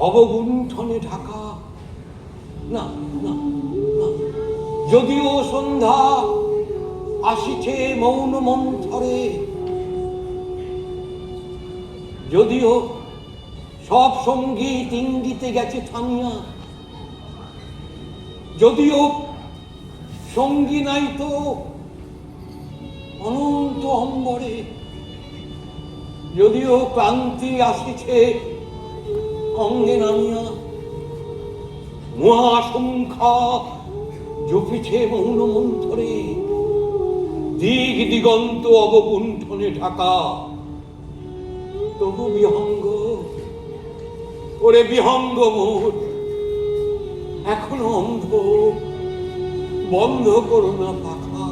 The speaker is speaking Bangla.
অবগুণ্ঠনে ঢাকা। না না না, যদিও সন্ধ্যা আসিছে মৌন মন্থরে, যদিও সব সঙ্গীত ইঙ্গিতে গেছে থামিয়া, যদিও সঙ্গী নাই তো অনন্ত অম্বরে, যদিও ক্লান্তি আসিছে অঙ্গে নামিয়া, মহাসংখ্যা জপিছে মৌন মন্থরে, দিক দিগন্ত অবগুণ্ঠনে ঢাকা। তবু বিহঙ্গ, ওরে বিহঙ্গ মোর এখনো অন্ধ, বন্ধ করো না পাখা।